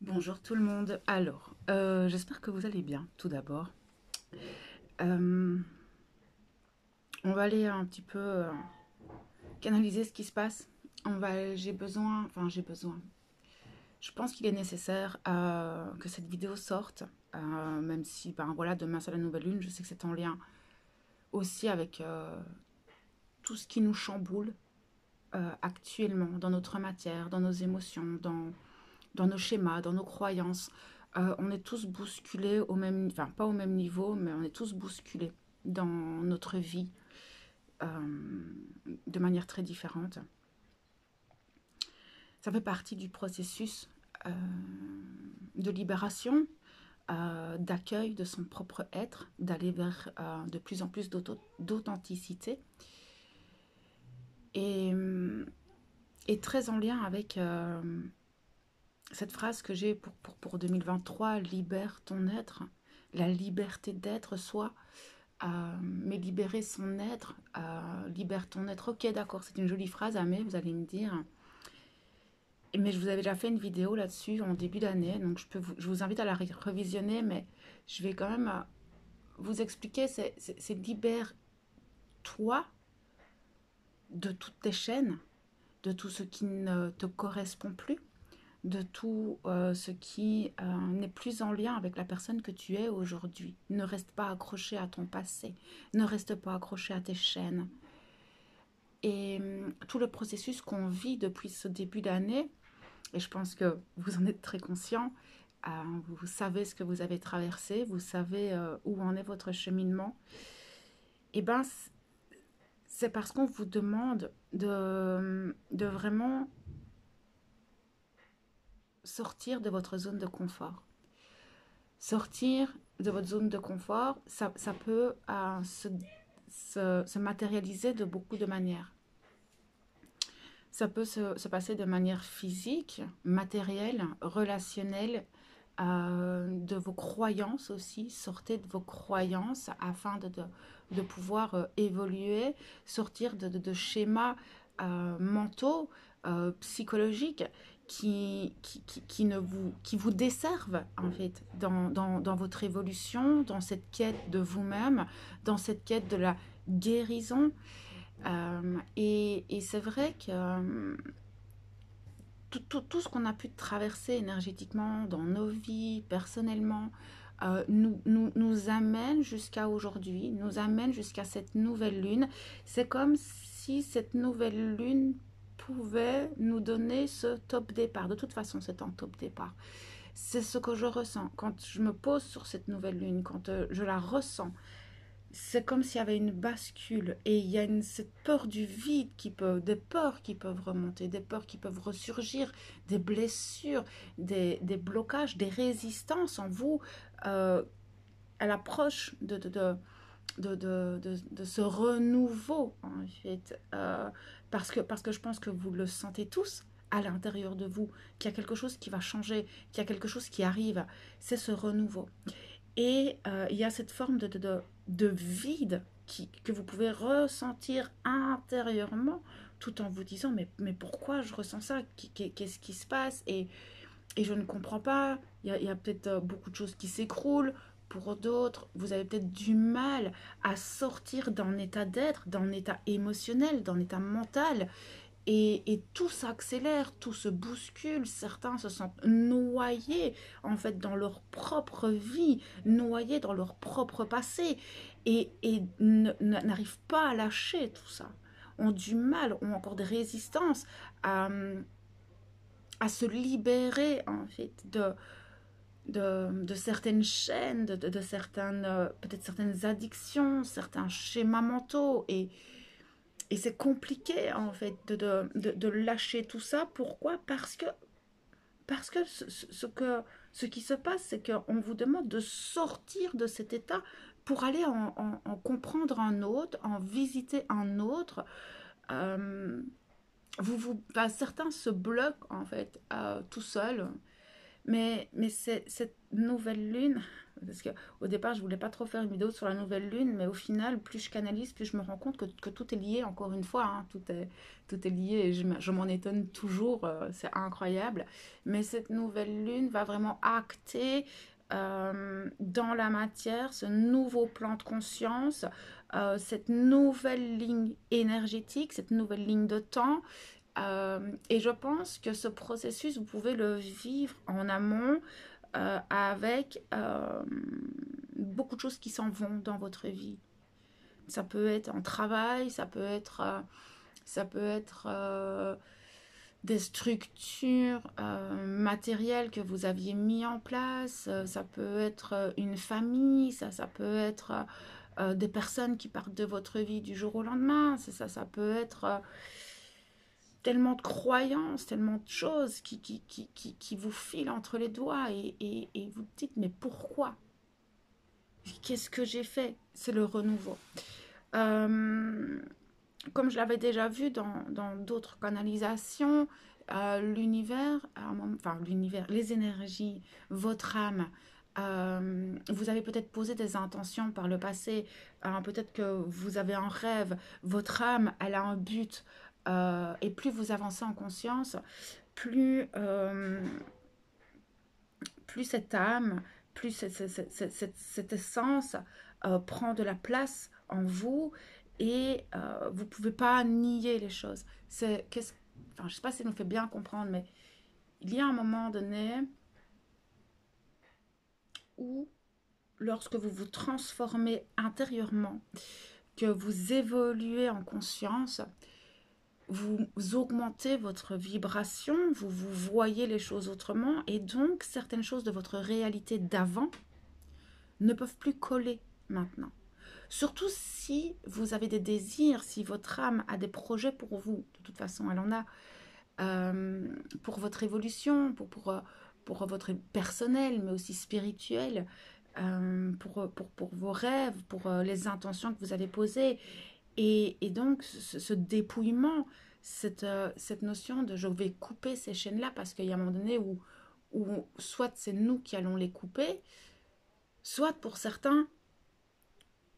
Bonjour tout le monde. Alors, j'espère que vous allez bien, tout d'abord. Euh, on va aller un petit peu canaliser ce qui se passe. J'ai besoin. Je pense qu'il est nécessaire que cette vidéo sorte, même si, ben voilà, demain c'est la nouvelle lune. Je sais que c'est en lien aussi avec tout ce qui nous chamboule actuellement dans notre matière, dans nos émotions, dans nos schémas, dans nos croyances. On est tous bousculés au même, enfin pas au même niveau, mais on est tous bousculés dans notre vie euh, de manière très différente. Ça fait partie du processus de libération, d'accueil de son propre être, d'aller vers de plus en plus d'authenticité et, et très en lien avec cette phrase que j'ai pour 2023, libère ton être, la liberté d'être soi, mais libérer son être, libère ton être. Ok, d'accord, c'est une jolie phrase, mais vous allez me dire. Mais je vous avais déjà fait une vidéo là-dessus en début d'année, donc je vous invite à la revisionner, mais je vais quand même vous expliquer, c'est libère-toi de toutes tes chaînes, de tout ce qui ne te correspond plus, de tout ce qui n'est plus en lien avec la personne que tu es aujourd'hui. Ne reste pas accroché à ton passé, ne reste pas accroché à tes chaînes. Et tout le processus qu'on vit depuis ce début d'année, et je pense que vous en êtes très conscient, vous savez ce que vous avez traversé, vous savez où en est votre cheminement, et ben c'est parce qu'on vous demande de vraiment sortir de votre zone de confort. Sortir de votre zone de confort, ça peut se matérialiser de beaucoup de manières. Ça peut se passer de manière physique, matérielle, relationnelle, de vos croyances aussi. Sortez de vos croyances afin de pouvoir évoluer, sortir de schémas mentaux, psychologiques qui vous desservent en fait dans votre évolution, dans cette quête de vous-même, dans cette quête de la guérison. Et c'est vrai que tout ce qu'on a pu traverser énergétiquement dans nos vies, personnellement, nous amène jusqu'à aujourd'hui, nous amène jusqu'à cette nouvelle lune. C'est comme si cette nouvelle lune pouvait nous donner ce top départ. De toute façon, c'est un top départ. C'est ce que je ressens quand je me pose sur cette nouvelle lune, quand je la ressens. C'est comme s'il y avait une bascule et il y a cette peur du vide des peurs qui peuvent remonter, des peurs qui peuvent ressurgir, des blessures, des blocages, des résistances en vous à l'approche de ce renouveau en fait. Parce que je pense que vous le sentez tous à l'intérieur de vous, qu'il y a quelque chose qui va changer, qu'il y a quelque chose qui arrive, c'est ce renouveau. Et il y a cette forme de vide que vous pouvez ressentir intérieurement tout en vous disant mais pourquoi je ressens ça, qu'est-ce qui se passe, et je ne comprends pas, il y a peut-être beaucoup de choses qui s'écroulent. Pour d'autres, vous avez peut-être du mal à sortir d'un état d'être, d'un état émotionnel, d'un état mental. Et tout s'accélère, tout se bouscule. Certains se sentent noyés en fait dans leur propre vie, noyés dans leur propre passé, et n'arrivent pas à lâcher tout ça. Ont du mal, ont encore des résistances à se libérer en fait de certaines chaînes, de certaines, peut-être certaines addictions, certains schémas mentaux. Et c'est compliqué en fait de lâcher tout ça. Pourquoi? Parce que ce qui se passe, c'est qu'on vous demande de sortir de cet état pour aller en comprendre un autre, en visiter un autre. Euh, Certains se bloquent en fait tout seuls Mais cette nouvelle lune, parce qu'au départ, je voulais pas trop faire une vidéo sur la nouvelle lune, mais au final, plus je canalise, plus je me rends compte que tout est lié, encore une fois, hein, tout est lié et je m'en étonne toujours, c'est incroyable. Mais cette nouvelle lune va vraiment acter dans la matière ce nouveau plan de conscience, cette nouvelle ligne énergétique, cette nouvelle ligne de temps. Et je pense que ce processus, vous pouvez le vivre en amont avec beaucoup de choses qui s'en vont dans votre vie. Ça peut être en travail, ça peut être des structures matérielles que vous aviez mis en place, ça peut être une famille, ça peut être des personnes qui partent de votre vie du jour au lendemain, ça peut être tellement de croyances, tellement de choses qui vous filent entre les doigts et vous dites mais pourquoi? Qu'est-ce que j'ai fait? C'est le renouveau. Euh, Comme je l'avais déjà vu dans d'autres canalisations, l'univers, enfin l'univers, les énergies, votre âme, vous avez peut-être posé des intentions par le passé, peut-être que vous avez un rêve, votre âme, elle a un but, et plus vous avancez en conscience, plus, plus cette âme, plus cette essence prend de la place en vous et vous ne pouvez pas nier les choses. Enfin, je ne sais pas si ça nous fait bien comprendre, mais il y a un moment donné où, lorsque vous vous transformez intérieurement, que vous évoluez en conscience, vous augmentez votre vibration, vous voyez les choses autrement, et donc certaines choses de votre réalité d'avant ne peuvent plus coller maintenant. Surtout si vous avez des désirs, si votre âme a des projets pour vous, de toute façon elle en a, pour votre évolution, pour votre personnel, mais aussi spirituel, pour vos rêves, pour les intentions que vous avez posées. Et donc ce dépouillement, cette notion de je vais couper ces chaînes-là, parce qu'il y a un moment donné où soit c'est nous qui allons les couper, soit pour certains,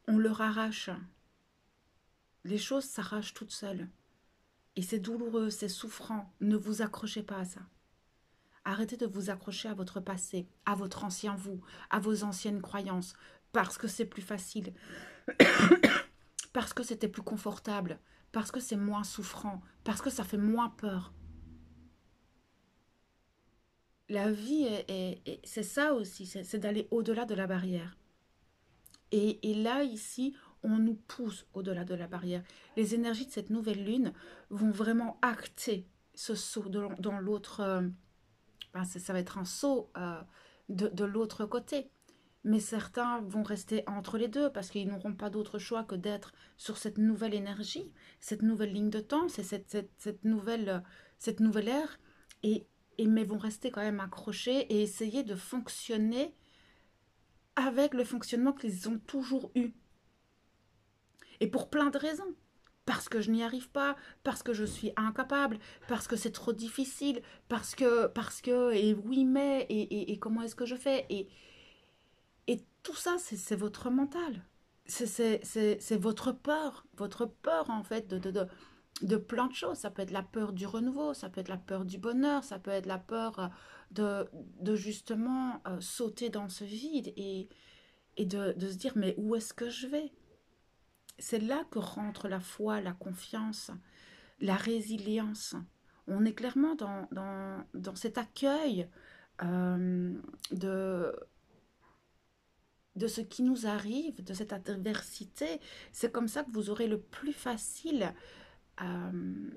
on leur arrache. Les choses s'arrachent toutes seules. Et c'est douloureux, c'est souffrant. Ne vous accrochez pas à ça. Arrêtez de vous accrocher à votre passé, à votre ancien vous, à vos anciennes croyances, parce que c'est plus facile, parce que c'était plus confortable, parce que c'est moins souffrant, parce que ça fait moins peur. La vie, c'est ça aussi, c'est d'aller au-delà de la barrière. Et là, ici, on nous pousse au-delà de la barrière. Les énergies de cette nouvelle lune vont vraiment acter ce saut dans l'autre. Ça va être un saut de l'autre côté. Mais certains vont rester entre les deux parce qu'ils n'auront pas d'autre choix que d'être sur cette nouvelle énergie, cette nouvelle ligne de temps, c'est cette nouvelle ère. Et, mais vont rester quand même accrochés et essayer de fonctionner avec le fonctionnement qu'ils ont toujours eu. Et pour plein de raisons. Parce que je n'y arrive pas, parce que je suis incapable, parce que c'est trop difficile, et oui mais, et comment est-ce que je fais et tout ça, c'est votre mental. C'est votre peur en fait de plein de choses. Ça peut être la peur du renouveau, ça peut être la peur du bonheur, ça peut être la peur de justement sauter dans ce vide et de se dire mais où est-ce que je vais? C'est là que rentre la foi, la confiance, la résilience. On est clairement dans cet accueil euh, de, de ce qui nous arrive, de cette adversité. C'est comme ça que vous aurez le plus facile euh,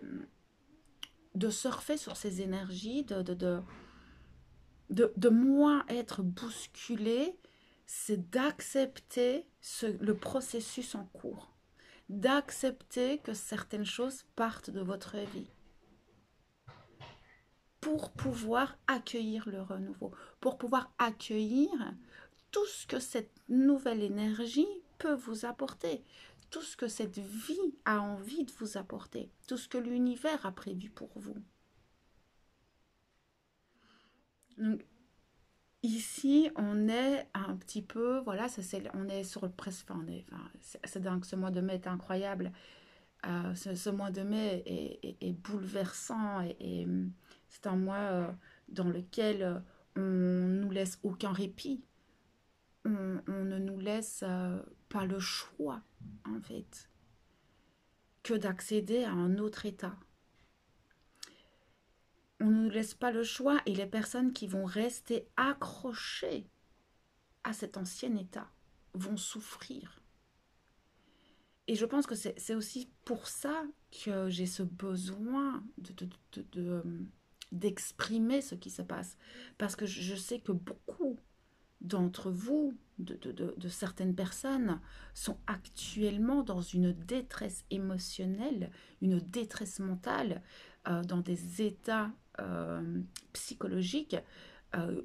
de surfer sur ces énergies, de moins être bousculé, c'est d'accepter le processus en cours, d'accepter que certaines choses partent de votre vie pour pouvoir accueillir le renouveau, pour pouvoir accueillir tout ce que cette nouvelle énergie peut vous apporter, tout ce que cette vie a envie de vous apporter, tout ce que l'univers a prévu pour vous. Donc, ici, on est un petit peu, voilà, on est sur le presque, c'est dingue, ce mois de mai est incroyable. Ce mois de mai est bouleversant et c'est un mois dans lequel on nous laisse aucun répit. On ne nous laisse pas le choix, en fait, que d'accéder à un autre état. On ne nous laisse pas le choix et les personnes qui vont rester accrochées à cet ancien état vont souffrir. Et je pense que c'est aussi pour ça que j'ai ce besoin d'exprimer ce qui se passe. Parce que je sais que beaucoup d'entre vous, de certaines personnes, sont actuellement dans une détresse émotionnelle, une détresse mentale, dans des états psychologiques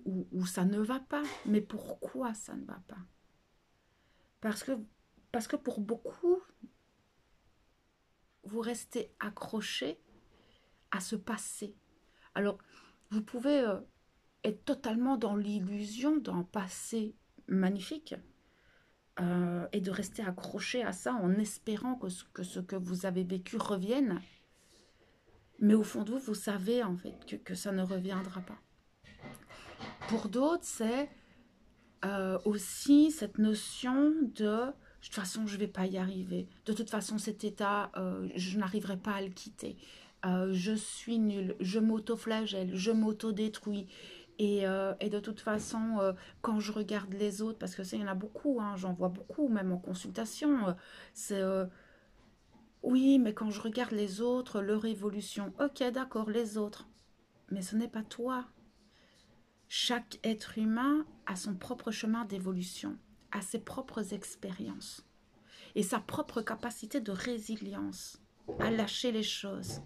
où ça ne va pas. Mais pourquoi ça ne va pas? Parce que, parce que pour beaucoup, vous restez accroché à ce passé. Alors, vous pouvez être totalement dans l'illusion d'un passé magnifique et de rester accroché à ça en espérant que ce que vous avez vécu revienne. Mais au fond de vous, vous savez en fait que ça ne reviendra pas. Pour d'autres, c'est aussi cette notion de toute façon, je ne vais pas y arriver. De toute façon, cet état, je n'arriverai pas à le quitter. Je suis nulle, je m'auto-flagelle, je m'auto-détruis. Et de toute façon, quand je regarde les autres, parce que ça, il y en a beaucoup, hein, j'en vois beaucoup, même en consultation, c'est oui, mais quand je regarde les autres, leur évolution, ok, d'accord, les autres, mais ce n'est pas toi. Chaque être humain a son propre chemin d'évolution, a ses propres expériences et sa propre capacité de résilience à lâcher les choses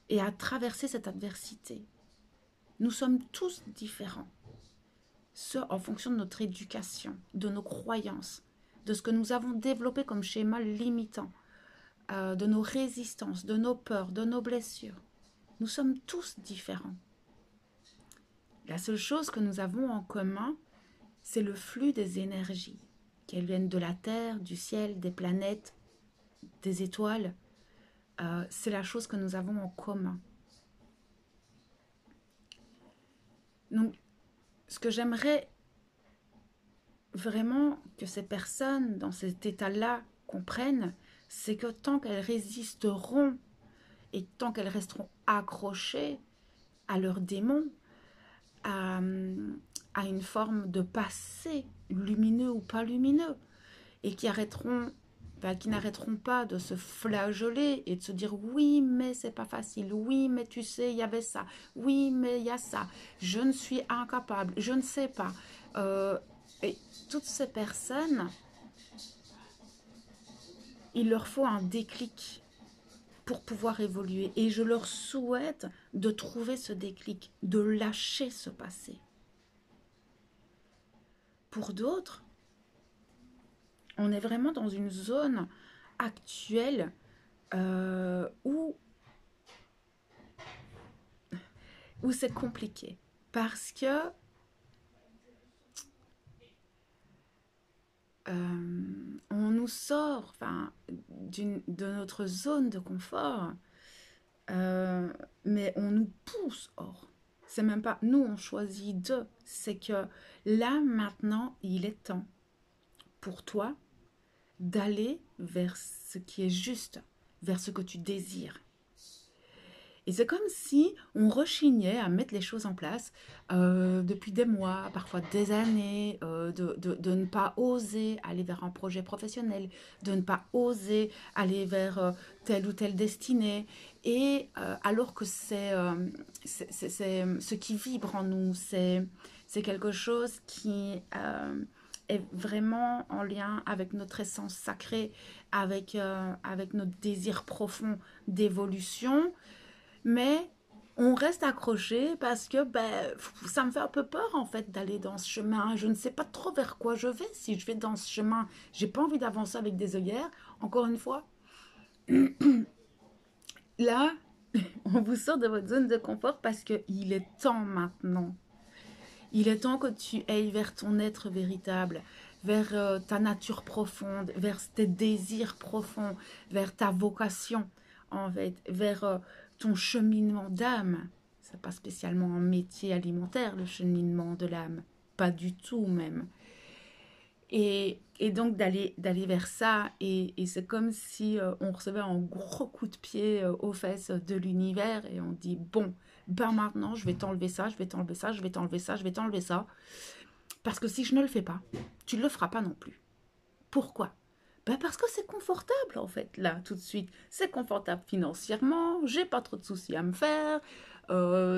et à traverser cette adversité. Nous sommes tous différents, ce en fonction de notre éducation, de nos croyances, de ce que nous avons développé comme schéma limitant, de nos résistances, de nos peurs, de nos blessures. Nous sommes tous différents. La seule chose que nous avons en commun, c'est le flux des énergies, qu'elles viennent de la Terre, du ciel, des planètes, des étoiles. C'est la chose que nous avons en commun. Donc, ce que j'aimerais vraiment que ces personnes dans cet état-là comprennent, c'est que tant qu'elles résisteront et tant qu'elles resteront accrochées à leurs démons, à, à une forme de passé, lumineux ou pas lumineux, et qui n'arrêteront pas de se flageoler et de se dire oui mais c'est pas facile, oui mais tu sais il y avait ça, oui mais il y a ça, je ne suis incapable, je ne sais pas. Et toutes ces personnes, il leur faut un déclic pour pouvoir évoluer. Et je leur souhaite de trouver ce déclic, de lâcher ce passé. Pour d'autres, on est vraiment dans une zone actuelle où c'est compliqué. Parce que on nous sort de notre zone de confort, mais on nous pousse hors. C'est même pas nous, on choisit d'eux. C'est que là, maintenant, il est temps pour toi d'aller vers ce qui est juste, vers ce que tu désires. Et c'est comme si on rechignait à mettre les choses en place depuis des mois, parfois des années, de ne pas oser aller vers un projet professionnel, de ne pas oser aller vers telle ou telle destinée. Et alors que c'est ce qui vibre en nous, c'est quelque chose qui est vraiment en lien avec notre essence sacrée, avec notre désir profond d'évolution. Mais on reste accroché parce que ça me fait un peu peur en fait d'aller dans ce chemin. Je ne sais pas trop vers quoi je vais. Si je vais dans ce chemin, j'ai pas envie d'avancer avec des œillères. Encore une fois, là, on vous sort de votre zone de confort parce qu'il est temps maintenant. Il est temps que tu ailles vers ton être véritable, vers ta nature profonde, vers tes désirs profonds, vers ta vocation, en fait, vers ton cheminement d'âme. C'est pas spécialement un métier alimentaire, le cheminement de l'âme. Pas du tout même. Et donc d'aller vers ça, et c'est comme si on recevait un gros coup de pied aux fesses de l'univers, et on dit, bon, ben maintenant, je vais t'enlever ça, je vais t'enlever ça, je vais t'enlever ça, je vais t'enlever ça. Parce que si je ne le fais pas, tu ne le feras pas non plus. Pourquoi? Ben parce que c'est confortable en fait, là, tout de suite. C'est confortable financièrement, j'ai pas trop de soucis à me faire,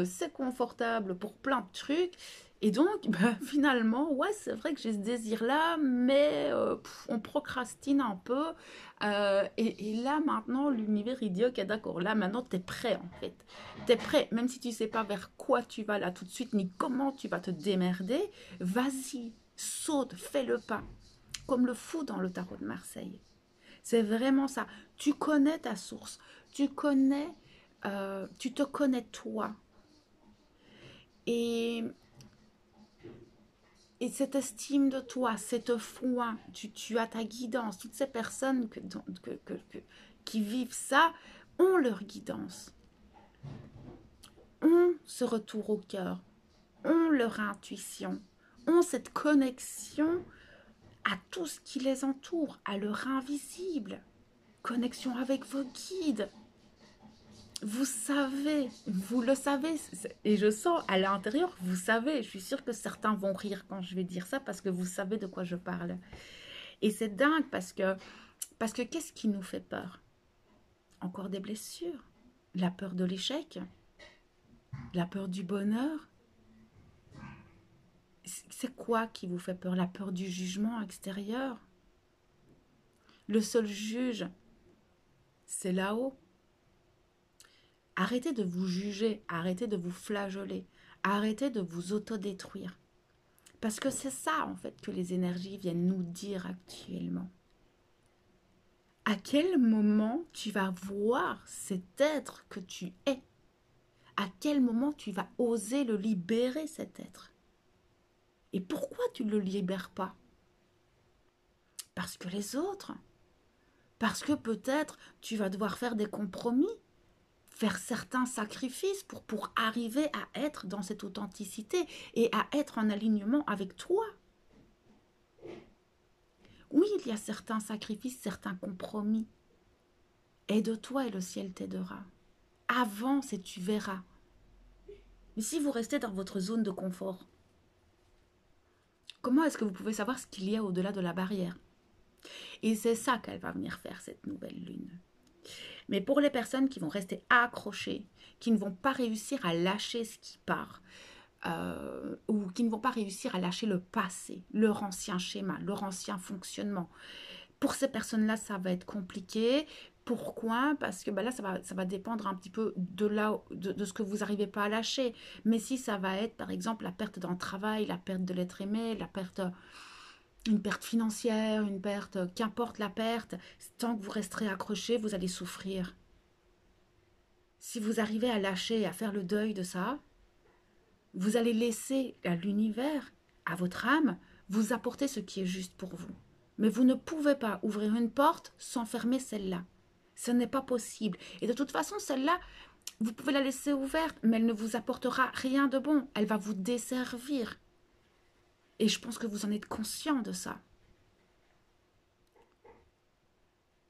c'est confortable pour plein de trucs. Et donc, ben, finalement, ouais, c'est vrai que j'ai ce désir-là, mais on procrastine un peu. Et là, maintenant, l'univers, il dit, ok, d'accord, là, maintenant, t'es prêt, en fait. T'es prêt, même si tu sais pas vers quoi tu vas là tout de suite, ni comment tu vas te démerder, vas-y, saute, fais le pas comme le fou dans le tarot de Marseille. C'est vraiment ça. Tu connais ta source. Tu te connais toi. Et, et cette estime de toi, cette foi, tu as ta guidance. Toutes ces personnes qui vivent ça ont leur guidance, ont ce retour au cœur, ont leur intuition, ont cette connexion à tout ce qui les entoure, à leur invisible. Connexion avec vos guides. Vous savez, vous le savez, et je sens à l'intérieur, vous savez, je suis sûre que certains vont rire quand je vais dire ça parce que vous savez de quoi je parle. Et c'est dingue parce que qu'est-ce qui nous fait peur? Encore des blessures, la peur de l'échec, la peur du bonheur. C'est quoi qui vous fait peur? La peur du jugement extérieur. Le seul juge, c'est là-haut. Arrêtez de vous juger, arrêtez de vous flageoler, arrêtez de vous autodétruire. Parce que c'est ça, en fait, que les énergies viennent nous dire actuellement. À quel moment tu vas voir cet être que tu es? À quel moment tu vas oser le libérer, cet être? Et pourquoi tu ne le libères pas? Parce que les autres. Parce que peut-être tu vas devoir faire des compromis, faire certains sacrifices pour arriver à être dans cette authenticité et à être en alignement avec toi. Oui, il y a certains sacrifices, certains compromis. Aide-toi et le ciel t'aidera. Avance et tu verras. Mais si vous restez dans votre zone de confort, comment est-ce que vous pouvez savoir ce qu'il y a au-delà de la barrière? Et c'est ça qu'elle va venir faire, cette nouvelle lune. Mais pour les personnes qui vont rester accrochées, qui ne vont pas réussir à lâcher ce qui part, ou qui ne vont pas réussir à lâcher le passé, leur ancien schéma, leur ancien fonctionnement, pour ces personnes-là, ça va être compliqué. Pourquoi? Parce que ben là, ça va dépendre un petit peu de ce que vous n'arrivez pas à lâcher. Mais si ça va être, par exemple, la perte d'un travail, la perte de l'être aimé, une perte financière, une perte, qu'importe la perte, tant que vous resterez accroché, vous allez souffrir. Si vous arrivez à lâcher, à faire le deuil de ça, vous allez laisser à l'univers, à votre âme, vous apporter ce qui est juste pour vous. Mais vous ne pouvez pas ouvrir une porte sans fermer celle-là. Ce n'est pas possible. Et de toute façon, celle-là, vous pouvez la laisser ouverte, mais elle ne vous apportera rien de bon. Elle va vous desservir. Et je pense que vous en êtes conscient de ça.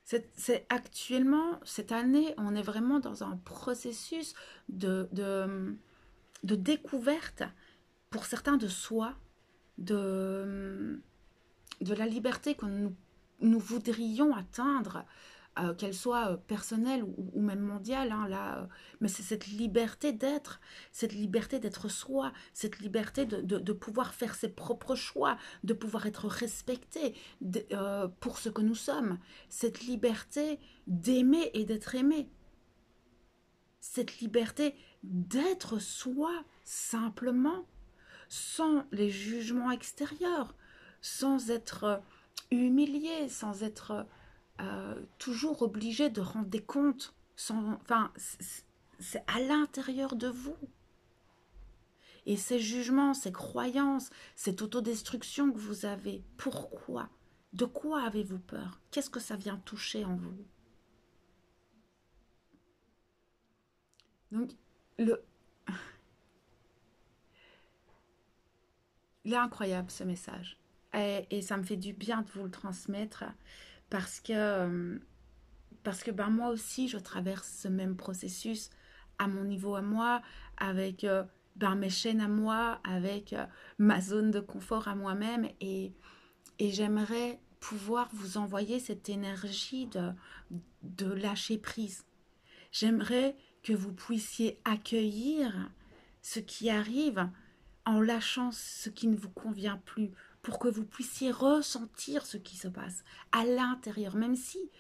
C'est actuellement, cette année, on est vraiment dans un processus de découverte, pour certains de soi, de la liberté que nous voudrions atteindre, qu'elle soit personnelle ou même mondiale, hein, là, mais c'est cette liberté d'être soi, cette liberté de pouvoir faire ses propres choix, de pouvoir être respecté pour ce que nous sommes, cette liberté d'aimer et d'être aimé, cette liberté d'être soi simplement, sans les jugements extérieurs, sans être humilié, sans être toujours obligé de rendre des comptes. Enfin, c'est à l'intérieur de vous. Et ces jugements, ces croyances, cette autodestruction que vous avez, pourquoi? De quoi avez-vous peur? Qu'est-ce que ça vient toucher en vous? Donc, le... il est incroyable ce message. Et ça me fait du bien de vous le transmettre parce que, parce que ben, moi aussi, je traverse ce même processus à mon niveau à moi, avec ben, mes chaînes à moi, avec ma zone de confort à moi-même. Et j'aimerais pouvoir vous envoyer cette énergie de lâcher prise. J'aimerais que vous puissiez accueillir ce qui arrive en lâchant ce qui ne vous convient plus, pour que vous puissiez ressentir ce qui se passe à l'intérieur, même si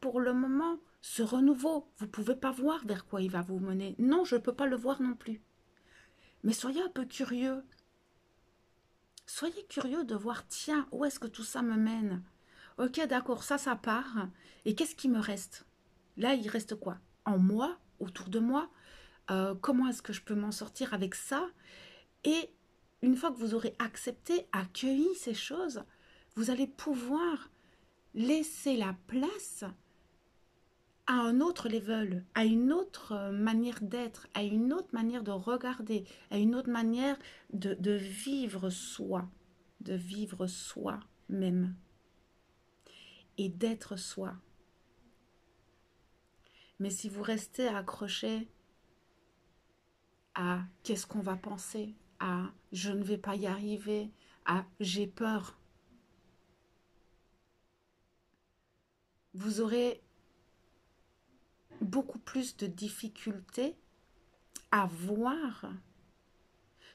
pour le moment, ce renouveau, vous ne pouvez pas voir vers quoi il va vous mener. Non, je ne peux pas le voir non plus. Mais soyez un peu curieux. Soyez curieux de voir, tiens, où est-ce que tout ça me mène? Ok, d'accord, ça part. Et qu'est-ce qui me reste? Là, il reste quoi? En moi, autour de moi? Comment est-ce que je peux m'en sortir avec ça? Et une fois que vous aurez accepté, accueilli ces choses, vous allez pouvoir laisser la place à un autre level, à une autre manière d'être, à une autre manière de regarder, à une autre manière de vivre soi-même et d'être soi. Mais si vous restez accroché à qu'est-ce qu'on va penser, à je ne vais pas y arriver, à j'ai peur, vous aurez beaucoup plus de difficultés à voir,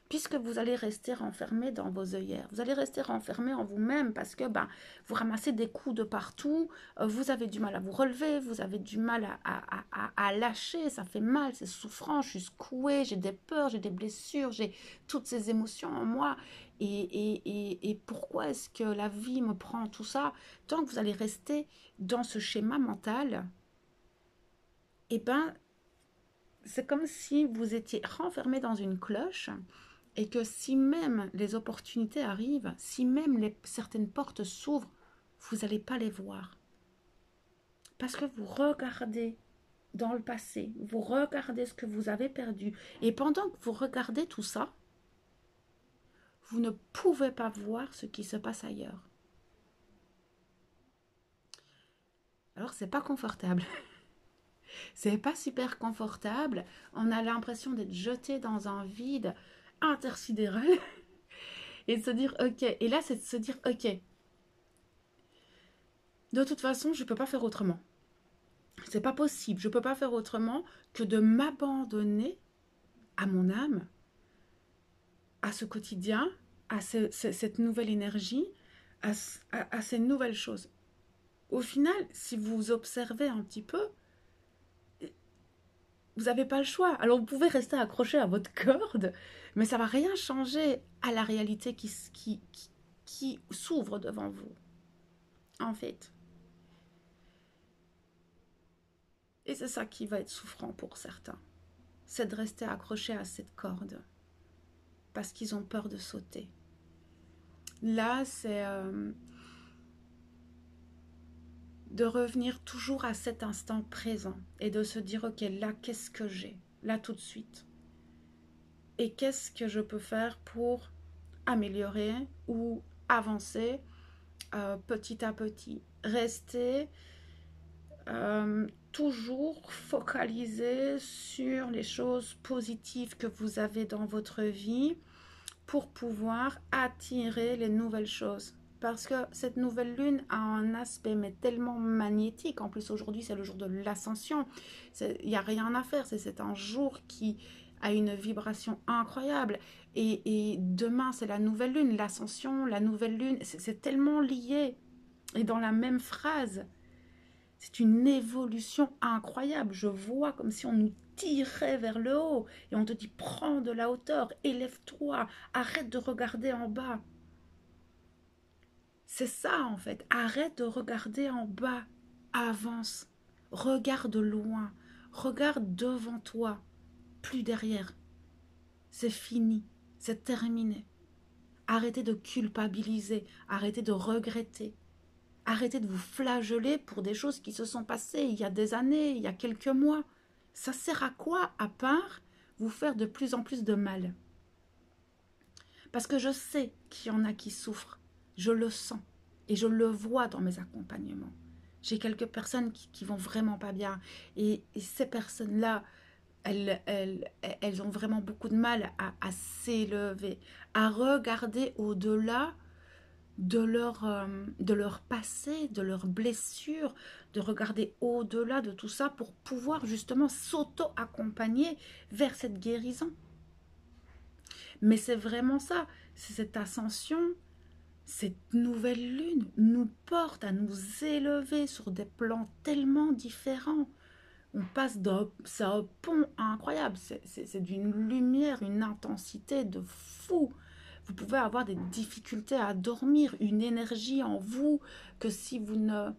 puisque vous allez rester renfermé dans vos œillères. Vous allez rester renfermé en vous-même parce que ben, vous ramassez des coups de partout, vous avez du mal à vous relever, vous avez du mal à lâcher, ça fait mal, c'est souffrant, je suis secouée, j'ai des peurs, j'ai des blessures, j'ai toutes ces émotions en moi. Et pourquoi est-ce que la vie me prend tout ça? Tant que vous allez rester dans ce schéma mental, et ben, c'est comme si vous étiez renfermé dans une cloche et que si même les opportunités arrivent, si même certaines portes s'ouvrent, vous n'allez pas les voir. Parce que vous regardez dans le passé, vous regardez ce que vous avez perdu. Et pendant que vous regardez tout ça, vous ne pouvez pas voir ce qui se passe ailleurs. Alors, c'est pas confortable. C'est pas super confortable. On a l'impression d'être jeté dans un vide intersidéral et de se dire ok. Et là, c'est de se dire ok. De toute façon, je peux pas faire autrement. C'est pas possible. Je peux pas faire autrement que de m'abandonner à mon âme, à ce quotidien, à cette nouvelle énergie, à ces nouvelles choses. Au final, si vous observez un petit peu, vous n'avez pas le choix. Alors vous pouvez rester accroché à votre corde, mais ça ne va rien changer à la réalité qui s'ouvre devant vous, en fait. Et c'est ça qui va être souffrant pour certains. C'est de rester accroché à cette corde, parce qu'ils ont peur de sauter. Là, c'est de revenir toujours à cet instant présent et de se dire, ok, là, qu'est-ce que j'ai? Là, tout de suite. Et qu'est-ce que je peux faire pour améliorer ou avancer petit à petit. Rester toujours focalisé sur les choses positives que vous avez dans votre vie pour pouvoir attirer les nouvelles choses. Parce que cette nouvelle lune a un aspect mais tellement magnétique. En plus, aujourd'hui, c'est le jour de l'ascension. Il n'y a rien à faire. C'est un jour qui a une vibration incroyable. Et demain, c'est la nouvelle lune. L'ascension, la nouvelle lune, c'est tellement lié. Et dans la même phrase, c'est une évolution incroyable. Je vois comme si on nous tirait vers le haut. Et on te dit, prends de la hauteur, élève-toi, arrête de regarder en bas. C'est ça en fait. Arrête de regarder en bas. Avance. Regarde loin. Regarde devant toi. Plus derrière. c'est fini, c'est terminé. Arrêtez de culpabiliser, arrêtez de regretter, arrêtez de vous flageller pour des choses qui se sont passées il y a des années, il y a quelques mois. Ça sert à quoi à part vous faire de plus en plus de mal? Parce que je sais qu'il y en a qui souffrent, je le sens et je le vois dans mes accompagnements. J'ai quelques personnes qui vont vraiment pas bien et ces personnes-là, elles ont vraiment beaucoup de mal à s'élever, à regarder au-delà de leur passé, de leurs blessures, de regarder au-delà de tout ça pour pouvoir justement s'auto-accompagner vers cette guérison. Mais c'est vraiment ça, c'est cette ascension, cette nouvelle lune nous porte à nous élever sur des plans tellement différents. On passe d'un pont incroyable, c'est d'une lumière, une intensité de fou. Vous pouvez avoir des difficultés à dormir, une énergie en vous que si vous ne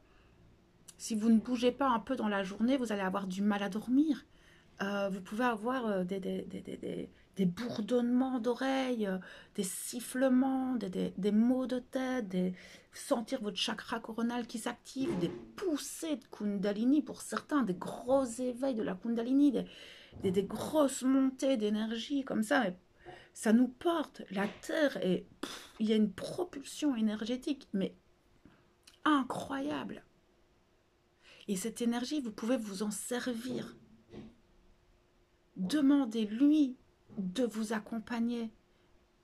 bougez pas un peu dans la journée, vous allez avoir du mal à dormir. Vous pouvez avoir des bourdonnements d'oreilles, des sifflements, des maux de tête, sentir votre chakra coronal qui s'active, des poussées de Kundalini pour certains, des gros éveils de la Kundalini, des grosses montées d'énergie comme ça. Mais ça nous porte, la Terre, et il y a une propulsion énergétique, mais incroyable. Et cette énergie, vous pouvez vous en servir. Demandez-lui de vous accompagner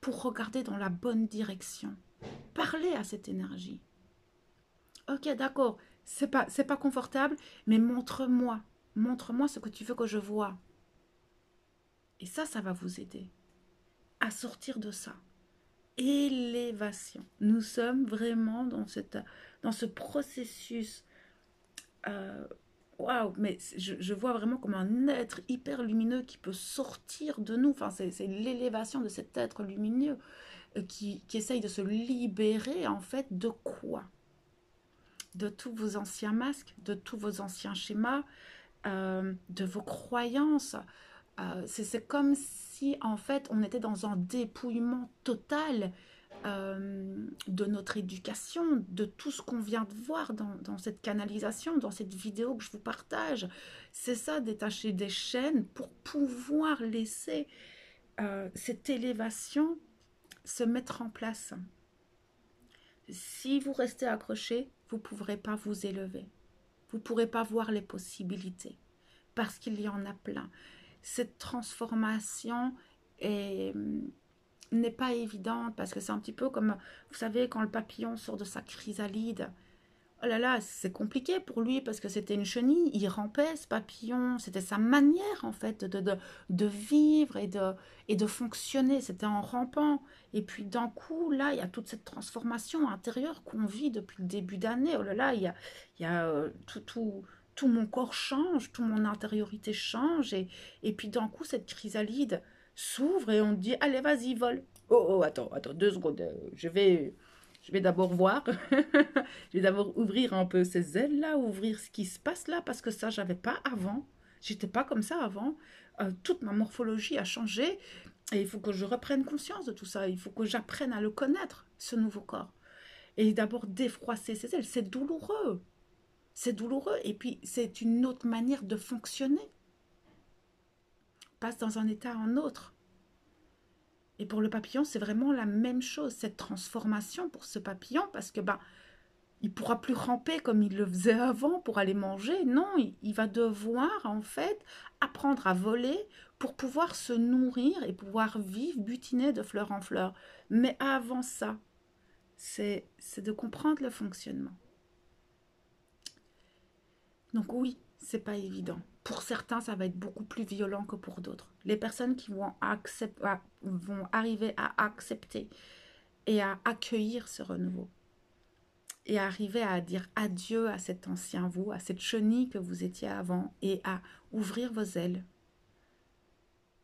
pour regarder dans la bonne direction. Parlez à cette énergie. Ok, d'accord, c'est pas confortable, mais montre-moi. Montre-moi ce que tu veux que je vois. Et ça va vous aider à sortir de ça. Élévation. Nous sommes vraiment dans ce processus. Waouh, mais je vois vraiment comme un être hyper lumineux qui peut sortir de nous. Enfin, c'est l'élévation de cet être lumineux qui essaye de se libérer en fait de quoi? De tous vos anciens masques, de tous vos anciens schémas, de vos croyances. C'est comme si en fait on était dans un dépouillement total de notre éducation, de tout ce qu'on vient de voir dans cette canalisation, dans cette vidéo que je vous partage. C'est ça, détacher des chaînes pour pouvoir laisser cette élévation se mettre en place. Si vous restez accroché, vous ne pourrez pas vous élever. Vous ne pourrez pas voir les possibilités parce qu'il y en a plein. Cette transformation n'est pas évidente parce que c'est un petit peu comme, vous savez, quand le papillon sort de sa chrysalide. Oh là là, c'est compliqué pour lui parce que c'était une chenille, il rampait ce papillon, c'était sa manière en fait de vivre et de fonctionner, c'était en rampant. Et puis d'un coup, là, il y a toute cette transformation intérieure qu'on vit depuis le début d'année. Oh là là, il y a tout mon corps change, toute mon intériorité change. Et puis d'un coup, cette chrysalide s'ouvre et on dit, allez, vas-y, vole. Oh, oh, attends, 2 secondes, je vais d'abord voir, je vais d'abord ouvrir un peu ces ailes-là, ouvrir ce qui se passe là, parce que ça, j'avais pas avant. J'étais pas comme ça avant. Toute ma morphologie a changé et il faut que je reprenne conscience de tout ça. Il faut que j'apprenne à le connaître, ce nouveau corps. Et d'abord défroisser ces ailes, c'est douloureux. C'est douloureux et puis c'est une autre manière de fonctionner. On passe dans un état à un autre. Et pour le papillon, c'est vraiment la même chose, cette transformation pour ce papillon, parce que il ne pourra plus ramper comme il le faisait avant pour aller manger. Non, il va devoir en fait apprendre à voler pour pouvoir se nourrir et pouvoir vivre, butiner de fleur en fleur. Mais avant ça, c'est de comprendre le fonctionnement. Donc oui, c'est pas évident. Pour certains, ça va être beaucoup plus violent que pour d'autres. Les personnes qui vont arriver à accepter et à accueillir ce renouveau et à arriver à dire adieu à cet ancien vous, à cette chenille que vous étiez avant et à ouvrir vos ailes,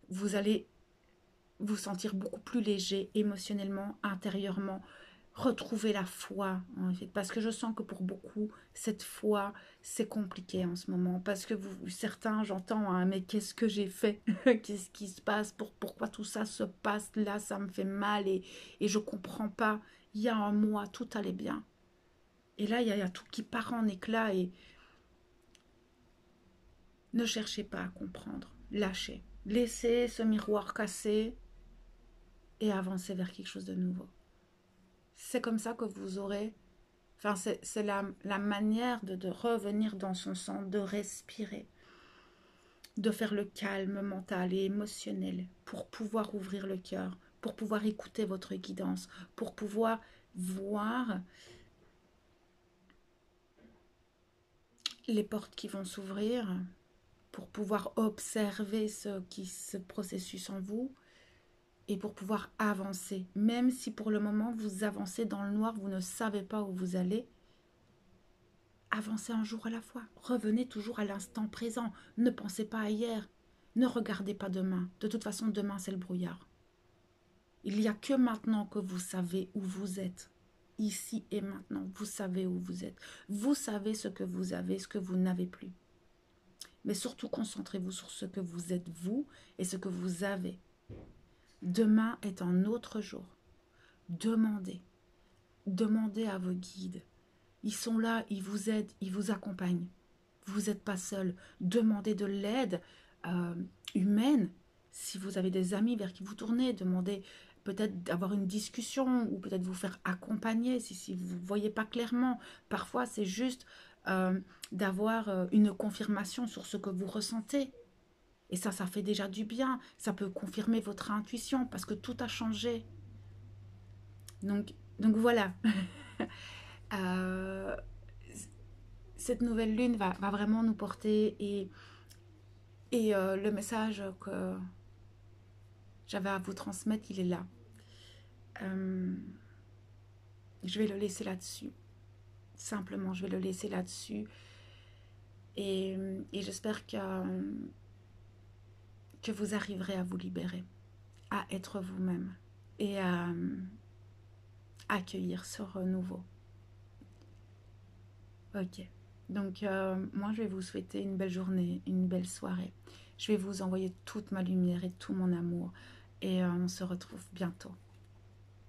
vous allez vous sentir beaucoup plus léger émotionnellement, intérieurement, retrouver la foi, en fait, parce que je sens que pour beaucoup, cette foi, c'est compliqué en ce moment, parce que certains, j'entends, hein, mais qu'est-ce que j'ai fait? Qu'est-ce qui se passe? Pourquoi tout ça se passe là? Ça me fait mal et je comprends pas. Il y a un mois, tout allait bien. Et là, il y a tout qui part en éclats et ne cherchez pas à comprendre. Lâchez. Laissez ce miroir cassé et avancez vers quelque chose de nouveau. C'est comme ça que vous aurez... Enfin, c'est la manière de revenir dans son centre, de respirer, de faire le calme mental et émotionnel pour pouvoir ouvrir le cœur, pour pouvoir écouter votre guidance, pour pouvoir voir les portes qui vont s'ouvrir, pour pouvoir observer ce processus en vous et pour pouvoir avancer. Même si pour le moment vous avancez dans le noir, vous ne savez pas où vous allez, avancez un jour à la fois. Revenez toujours à l'instant présent. Ne pensez pas à hier. Ne regardez pas demain. De toute façon, demain, c'est le brouillard. Il n'y a que maintenant que vous savez où vous êtes. Ici et maintenant, vous savez où vous êtes. Vous savez ce que vous avez, ce que vous n'avez plus. Mais surtout, concentrez-vous sur ce que vous êtes vous et ce que vous avez. Demain est un autre jour. Demandez. Demandez à vos guides. Ils sont là, ils vous aident, ils vous accompagnent. Vous n'êtes pas seul. Demandez de l'aide humaine. Si vous avez des amis vers qui vous tournez, demandez peut-être d'avoir une discussion ou peut-être vous faire accompagner si vous ne voyez pas clairement. Parfois, c'est juste d'avoir une confirmation sur ce que vous ressentez. Et ça fait déjà du bien. Ça peut confirmer votre intuition parce que tout a changé. Donc voilà. euh, cette nouvelle lune va vraiment nous porter et le message que j'avais à vous transmettre, il est là. Je vais le laisser là-dessus. Simplement, je vais le laisser là-dessus. Et j'espère que vous arriverez à vous libérer, à être vous-même et à accueillir ce renouveau. Ok. Donc, moi, je vais vous souhaiter une belle journée, une belle soirée. Je vais vous envoyer toute ma lumière et tout mon amour. Et on se retrouve bientôt.